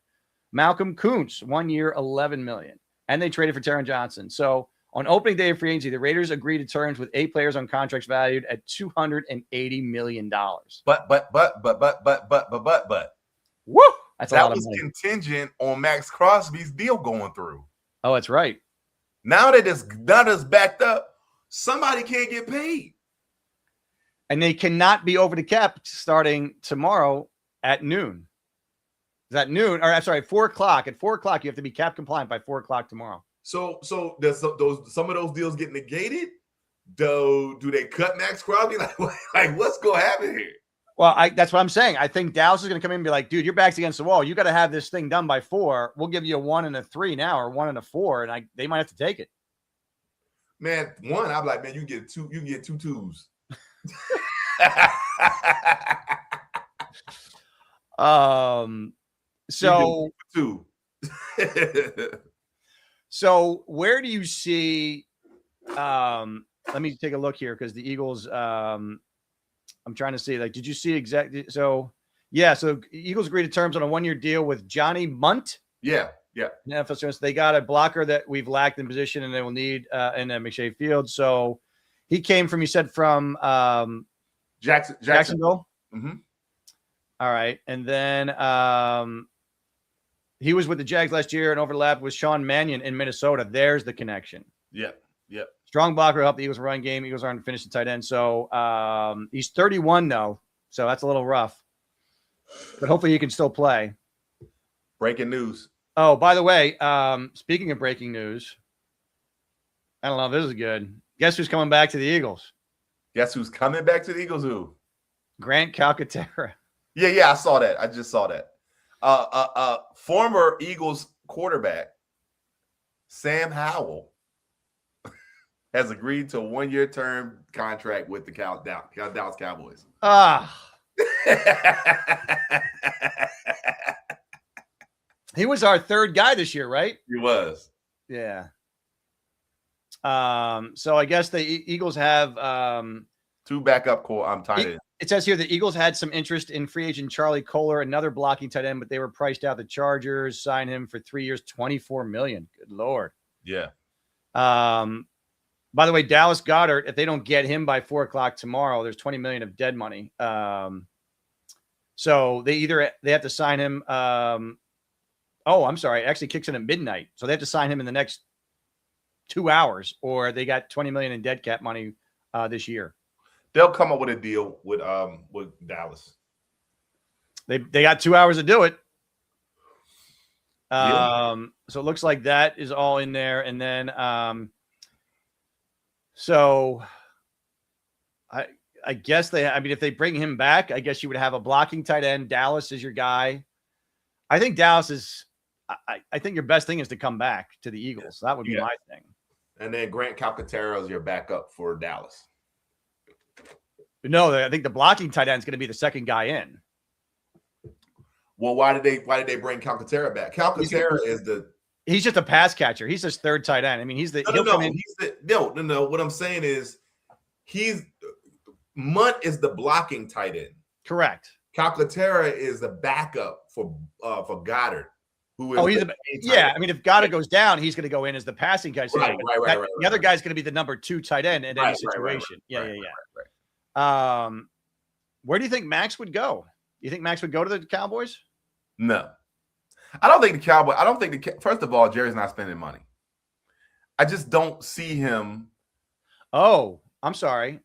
Malcolm Kuntz, 1 year, $11 million. And they traded for Taron Johnson. So on opening day of free agency, the Raiders agreed to terms with 8 players on contracts valued at $280 million. But. Woo! That's a lot of money. Contingent on Max Crosby's deal going through. Oh, that's right. Now that it's backed up, somebody can't get paid. And they cannot be over the cap starting tomorrow at noon. Is that noon? Or I'm sorry, 4 o'clock. At 4 o'clock, you have to be cap compliant by 4 o'clock tomorrow. So does some of those deals get negated? Do they cut Max Crosby? Like what's going to happen here? Well, that's what I'm saying. I think Dallas is going to come in and be like, dude, your back's against the wall. You got to have this thing done by 4. We'll give you a 1 and a 3 now, or 1 and a 4, and they might have to take it. Man, 1, I'm like, man, you can get 2. You can get 2 twos. So 2. So where do you see? Let me take a look here because the Eagles. I'm trying to see. Like, did you see exactly? So yeah. So Eagles agreed to terms on a 1-year deal with Johnny Munt. Yeah. NFL service. They got a blocker that we've lacked in position, and they will need in McShay Field. So he came from. You said from Jacksonville. Mm-hmm. All right, and then he was with the Jags last year and overlapped with Sean Mannion in Minnesota. There's the connection. Yep. Strong blocker helped the Eagles run game. Eagles aren't finishing tight end. So he's 31 though. So that's a little rough. but hopefully he can still play. Breaking news. Oh, by the way, speaking of breaking news, I don't know if this is good. Guess who's coming back to the Eagles? Guess who's coming back to the Eagles? Who? Grant Calcaterra. Yeah, I saw that. I just saw that. Former Eagles quarterback Sam Howell has agreed to a 1-year term contract with the Dallas Cowboys. He was our third guy this year, right? He was. Yeah. So I guess the Eagles have 2 backup tight ends. It says here the Eagles had some interest in free agent Charlie Kohler, another blocking tight end, but they were priced out. The Chargers signed him for 3 years, $24 million. Good Lord. Yeah. By the way, Dallas Goedert, if they don't get him by 4:00 tomorrow, there's $20 million of dead money. So they have to sign him. I'm sorry. It actually kicks in at midnight. So they have to sign him in the next 2 hours, or they got $20 million in dead cap money this year. They'll come up with a deal with Dallas. They got 2 hours to do it. Yeah. So it looks like that is all in there. And then so I guess if they bring him back, I guess you would have a blocking tight end. Dallas is your guy. I think Dallas is I think your best thing is to come back to the Eagles. That would be my thing. And then Grant Calcaterra is your backup for Dallas. No, I think the blocking tight end is going to be the second guy in. Well, why did they bring Calcaterra back? Calcaterra he's just a pass catcher. He's his third tight end. I mean, no. What I'm saying is Munt is the blocking tight end. Correct. Calcaterra is the backup for Goddard. Who is I mean, if Goddard goes down, he's going to go in as the passing guy. Right. The other guy's going to be the number 2 tight end in any situation. Right. Where do you think Max would go? You think Max would go to the Cowboys? No, I don't think the Cowboys. First of all, Jerry's not spending money. I just don't see him. Oh, I'm sorry.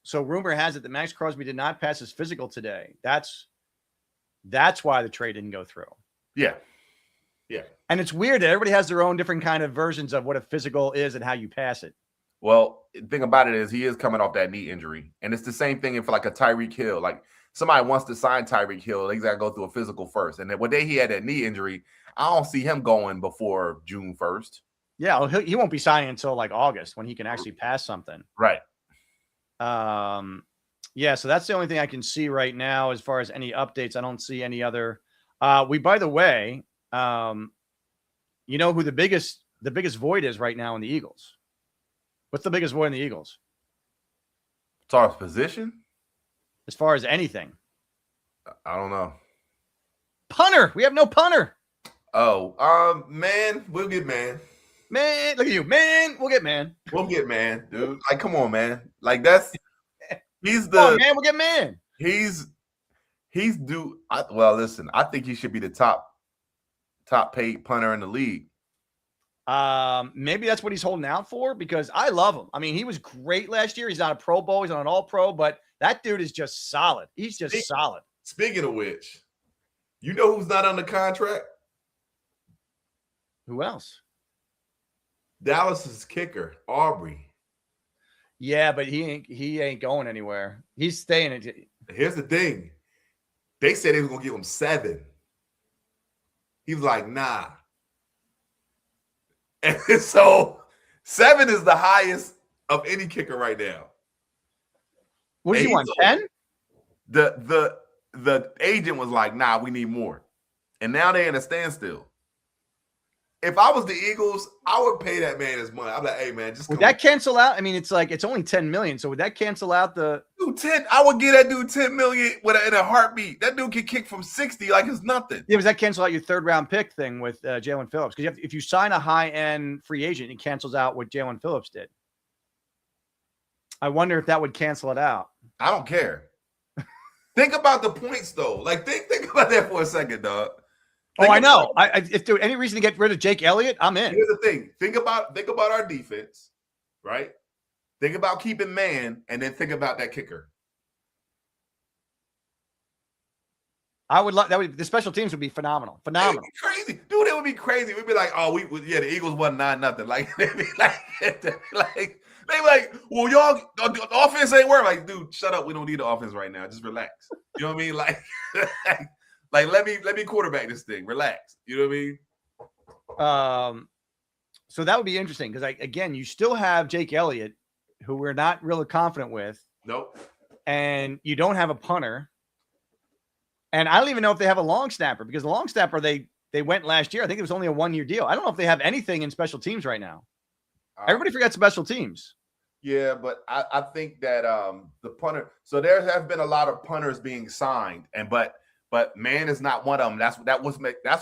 So rumor has it that Max Crosby did not pass his physical today. That's why the trade didn't go through. Yeah. And it's weird that everybody has their own different kind of versions of what a physical is and how you pass it. Well, the thing about it is he is coming off that knee injury. And it's the same thing for like a Tyreek Hill. Like somebody wants to sign Tyreek Hill, they got to go through a physical first. And then when he had that knee injury, I don't see him going before June 1st. Yeah, he won't be signing until like August when he can actually pass something. Right. Yeah, so that's the only thing I can see right now as far as any updates. I don't see any other. By the way, you know who the biggest void is right now in the Eagles? What's the biggest void in the Eagles? As far as position? As far as anything. I don't know. Punter. We have no punter. Oh, man, we'll get man. Man, look at you, man. We'll get man. We'll get man, dude. Like, come on, man. Like he's the come on, man. We'll get man. He's due. Well, listen, I think he should be the top paid punter in the league. Maybe that's what he's holding out for because I love him. I mean, he was great last year. He's not a Pro Bowl. He's not an All-Pro, but that dude is just solid. He's just solid. Speaking of which, you know who's not under contract? Who else? Dallas's kicker, Aubrey. Yeah, but he ain't going anywhere. He's staying. Here's the thing. They said they was going to give him 7. He was like, nah. And so 7 is the highest of any kicker right now. What do you want, 10? The agent was like, nah, we need more. And now they're in a standstill. If I was the Eagles, I would pay that man his money. I'm like, hey, man, just would that cancel out? I mean, it's only $10 million. So would that cancel out the dude 10? I would give that dude $10 million in a heartbeat. That dude can kick from 60 like it's nothing. Yeah, does that cancel out your 3rd round pick thing with Jalen Phillips? Because if you sign a high end free agent, it cancels out what Jalen Phillips did. I wonder if that would cancel it out. I don't care. Think about the points though. Like think about that for a second, dog. I know. If there any reason to get rid of Jake Elliott, I'm in. Here's the thing. Think about our defense, right? Think about keeping man, and then think about that kicker. I would love that. The special teams would be phenomenal. It would Phenomenal. be crazy, dude. It would be crazy. We'd be like, oh, the Eagles won 9-0. Like they'd be like, well, y'all, the offense ain't working. Like, dude, shut up. We don't need the offense right now. Just relax. You know what I mean? Like let me quarterback this thing. Relax. You know what I mean? So that would be interesting because, again, you still have Jake Elliott, who we're not really confident with, Nope. and you don't have a punter. And I don't even know if they have a long snapper because the long snapper they went last year. I think it was only a 1-year deal. I don't know if they have anything in special teams right now. Everybody forgets special teams. Yeah, but I think that the punter. So there have been a lot of punters being signed, but Man is not one of them. That's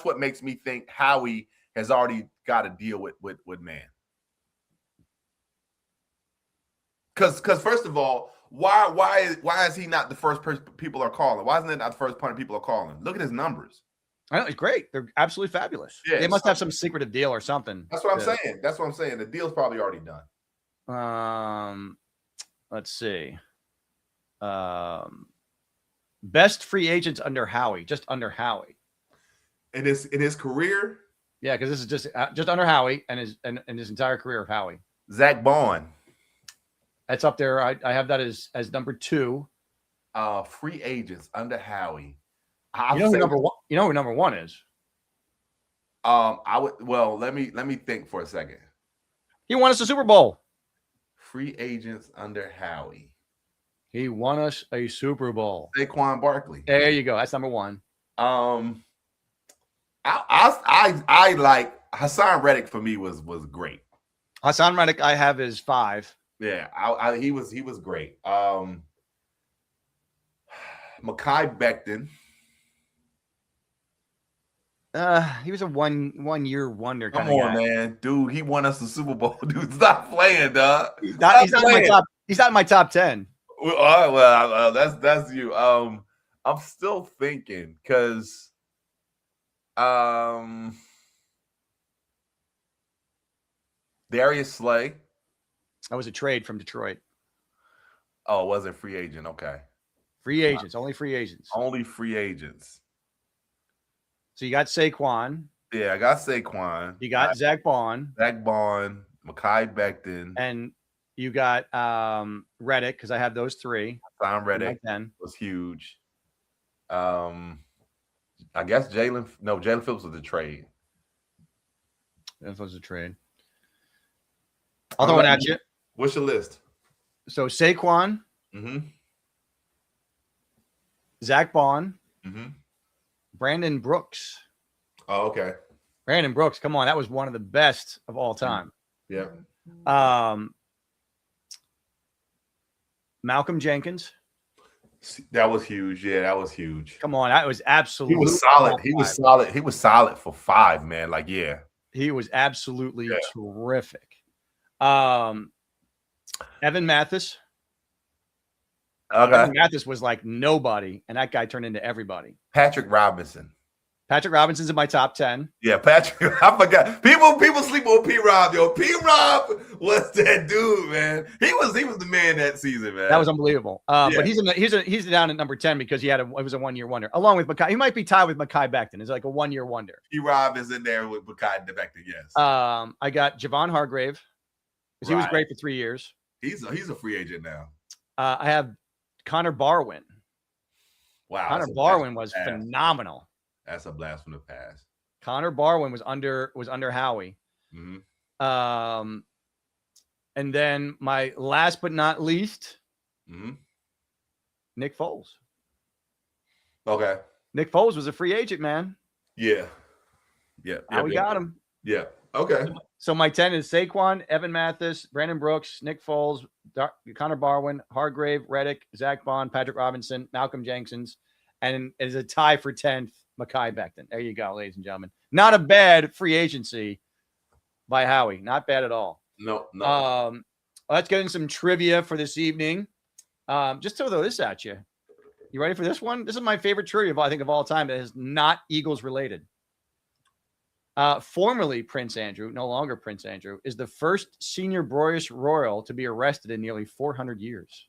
what makes me think Howie has already got to deal with Man. Because first of all, why is he not the first person people are calling? Why isn't it not the first punter people are calling? Look at his numbers. I know, it's great. They're absolutely fabulous. Yeah, they must have some secretive deal or something. That's what I'm saying. That's what I'm saying. The deal's probably already done. Let's see. Best free agents under Howie, just under Howie. In his career? Yeah, because this is just under Howie and his entire career of Howie. Zach Bond. That's up there. I have that as number 2. Free agents under Howie. You know who number 1 is? Let me think for a second. He won us a Super Bowl. Free agents under Howie. He won us a Super Bowl. Saquon Barkley. There you go. That's number 1. I like Hassan Reddick. For me was great. Hassan Reddick I have is 5. Yeah, he was great. Mekhi Becton. He was a one-year wonder. Come on, man, dude. He won us the Super Bowl. Dude, stop playing, dog. He's not in my top 10. Well, that's you. I'm still thinking because Darius Slay. That was a trade from Detroit. Oh, it wasn't free agent. Okay. Free agents, only free agents. Only free agents. So you got Saquon. Yeah, I got Saquon. You got Zach Bond. Mekhi Becton. And you got Reddick, because I have those 3. Tom Reddick was huge. I guess Jalen Phillips was a trade. That was a trade. I'll throw it at you. What's your list? So Saquon, Zach Bond, Brandon Brooks. Oh, okay. Brandon Brooks, come on, that was one of the best of all time. Yeah. Malcolm Jenkins. That was huge. Yeah, that was huge. Come on, that was absolutely. He was solid. He was solid. He was solid for 5, man. Like, yeah. He was absolutely terrific. Evan Mathis. Okay. Evan Mathis was like nobody, and that guy turned into everybody. Patrick Robinson. Patrick Robinson's in my top 10. Yeah, Patrick. I forgot. People sleep on P-Rob, yo. P-Rob was that dude, man. He was the man that season, man. That was unbelievable. But he's down at number 10 because it was a 1-year wonder, along with Mekhi. He might be tied with Mekhi Becton. It's like a 1-year wonder. P-Rob is in there with Mekhi Becton, yes. I got Javon Hargrave because he was great for 3 years. He's a free agent now. I have Connor Barwin. Wow, Connor Barwin was phenomenal. That's a blast from the past. Connor Barwin was under Howie. And then my last but not least, Nick Foles. Okay. Nick Foles was a free agent, man. Yeah. Yeah. Now we got him. Yeah. Okay. So my 10 is Saquon, Evan Mathis, Brandon Brooks, Nick Foles, Connor Barwin, Hargrave, Reddick, Zach Bond, Patrick Robinson, Malcolm Jenkins, and as a tie for 10th, Mekhi Becton. There you go, ladies and gentlemen. Not a bad free agency by Howie. Not bad at all. No. Let's get in some trivia for this evening. Just to throw this at you. You ready for this one? This is my favorite trivia, I think, of all time that is not Eagles related. Formerly Prince Andrew, no longer Prince Andrew, is the first senior British royal to be arrested in nearly 400 years.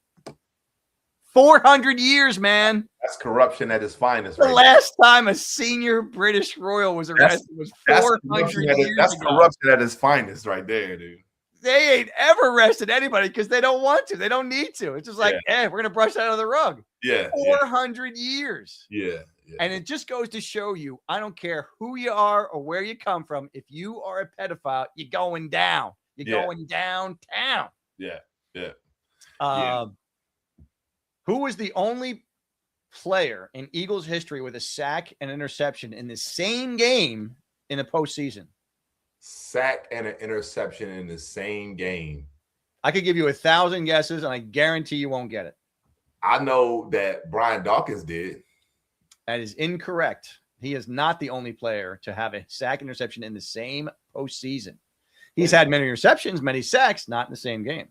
400 years, man. That's corruption at its finest. The Right last time a senior British royal was arrested was 400 years that's ago. corruption at its finest, right there, dude. They ain't ever arrested anybody because they don't want to. They don't need to. It's just like, hey, we're gonna brush that under the rug. Yeah, 400 years. Yeah. And it just goes to show you, I don't care who you are or where you come from. If you are a pedophile, you're going down. You're going downtown. Yeah. Who was the only player in Eagles history with a sack and interception in the same game in the postseason? Sack and an interception in the same game. I could give you 1,000 guesses, and I guarantee you won't get it. I know that Brian Dawkins did. That is incorrect. He is not the only player to have a sack interception in the same postseason. He's had many interceptions, many sacks, not in the same game.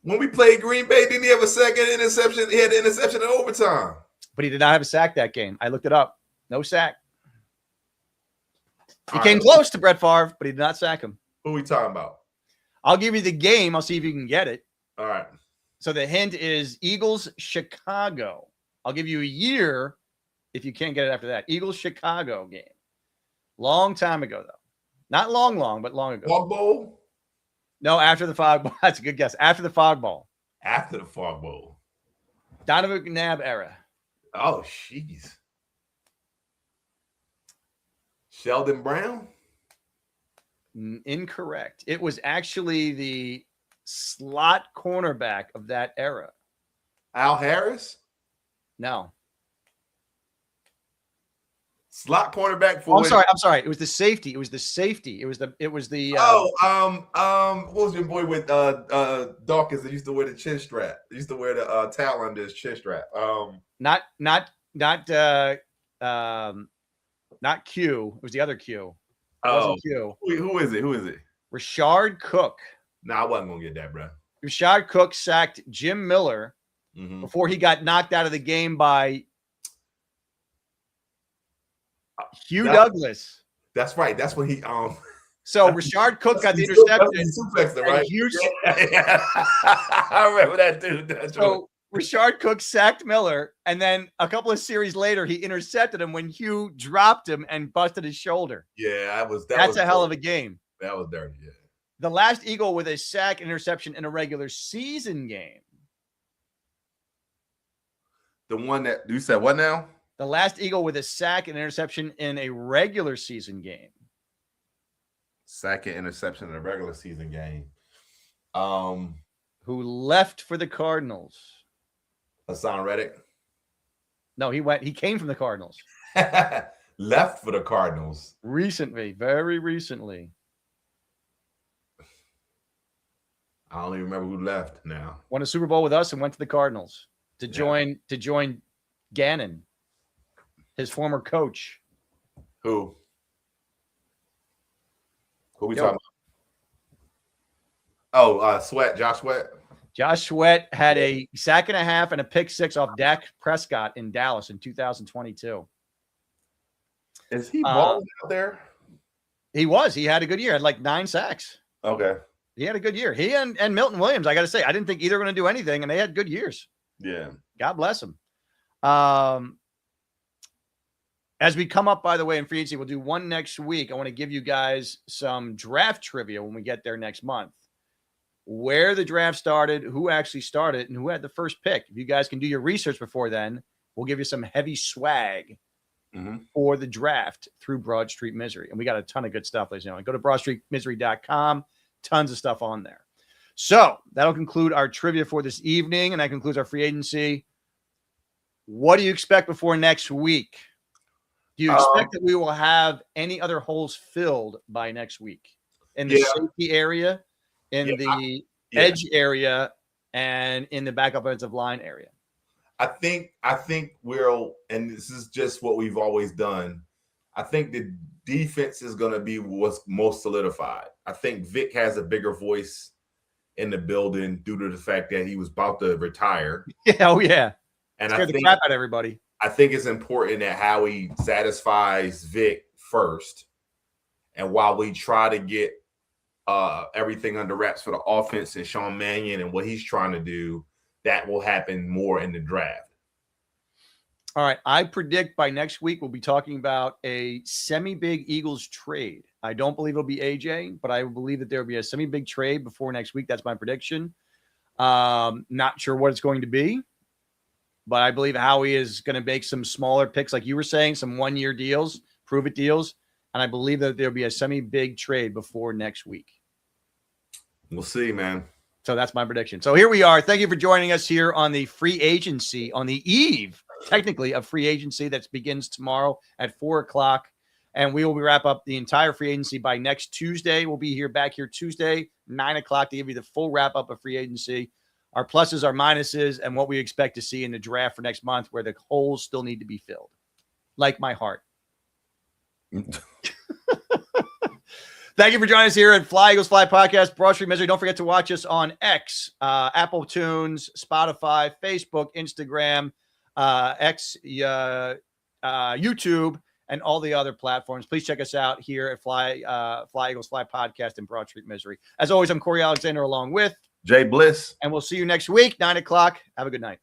When we played Green Bay, didn't he have a second interception? He had the interception in overtime. But he did not have a sack that game. I looked it up. No sack. He All came right. close to Brett Favre, but he did not sack him. Who are we talking about? I'll give you the game. I'll see if you can get it. All right. So the hint is Eagles Chicago. I'll give you a year if you can't get it after that. Eagles Chicago game. Long time ago, though. Not long, but long ago. Fog Bowl? No, after the Fog Bowl. That's a good guess. After the Fog Bowl. After the Fog Bowl. Donovan McNabb era. Oh, jeez. Sheldon Brown? Incorrect. It was actually the slot cornerback of that era. Al Harris? No. Slot cornerback for I'm sorry. It was the safety. It was the what was your boy with Dawkins that used to wear the chin strap? He used to wear the towel under his chin strap. not Q. It was the other Q. It wasn't Q. Who is it? Rashard Cook. Nah, I wasn't gonna get that, bro. Rashard Cook sacked Jim Miller before he got knocked out of the game by Hugh Douglas. That's right. That's when he So Rashard Cook got the interception. Suplexed him, right? I remember that dude. That's So Rashard Cook sacked Miller, and then a couple of series later, he intercepted him when Hugh dropped him and busted his shoulder. Yeah, That's a hell of a game. That was dirty. Yeah. The last Eagle with a sack interception in a regular season game. The one that you said what now? The last Eagle with a sack and interception in a regular season game. Second interception in a regular season game. Who left for the Cardinals? Hassan Reddick. No, he came from the Cardinals. Left for the Cardinals. Recently, very recently. I don't even remember who left now. Won a Super Bowl with us and went to the Cardinals to join Gannon, his former coach. Who we talking about? Oh, Sweat, Josh Sweat. Josh Sweat had a sack and a half and a pick six off Dak Prescott in Dallas in 2022. Is he balling out there? He was. He had a good year. Had like 9 sacks. Okay. He had a good year. He and Milton Williams, I got to say, I didn't think either were going to do anything, and they had good years. Yeah. God bless them. As we come up, by the way, in free agency, we'll do one next week. I want to give you guys some draft trivia when we get there next month. Where the draft started, who actually started, and who had the first pick. If you guys can do your research before then, we'll give you some heavy swag for the draft through Broad Street Misery. And we got a ton of good stuff, ladies and gentlemen. Go to broadstreetmisery.com. Tons of stuff on there. So that'll conclude our trivia for this evening, and that concludes our free agency. What do you expect before next week? Do you expect that we will have any other holes filled by next week in the safety area, in the edge area, and in the backup offensive line area? I think we'll, and this is just what we've always done. I think the defense is going to be what's most solidified. I think Vic has a bigger voice in the building due to the fact that he was about to retire. Yeah, oh yeah. And Scared the crap out of everybody. I think it's important that Howie satisfies Vic first. And while we try to get everything under wraps for the offense and Sean Mannion and what he's trying to do, that will happen more in the draft. All right. I predict by next week we'll be talking about a semi-big Eagles trade. I don't believe it'll be AJ, but I believe that there will be a semi-big trade before next week. That's my prediction. Not sure what it's going to be, but I believe Howie is going to make some smaller picks, like you were saying, some one-year deals, prove-it deals, and I believe that there'll be a semi-big trade before next week. We'll see, man. So that's my prediction. So here we are. Thank you for joining us here on the free agency, on the eve, technically, of free agency that begins tomorrow at 4:00. And we will wrap up the entire free agency by next Tuesday. We'll be back here Tuesday, 9:00 to give you the full wrap up of free agency, our pluses, our minuses, and what we expect to see in the draft for next month, where the holes still need to be filled, like my heart. Thank you for joining us here at Fly Eagles Fly Podcast, Broad Street Misery. Don't forget to watch us on X, Apple Tunes, Spotify, Facebook, Instagram, YouTube, and all the other platforms. Please check us out here at Fly Eagles Fly Podcast and Broad Street Misery. As always, I'm Corey Alexander along with Jay Bliss. And we'll see you next week, 9:00. Have a good night.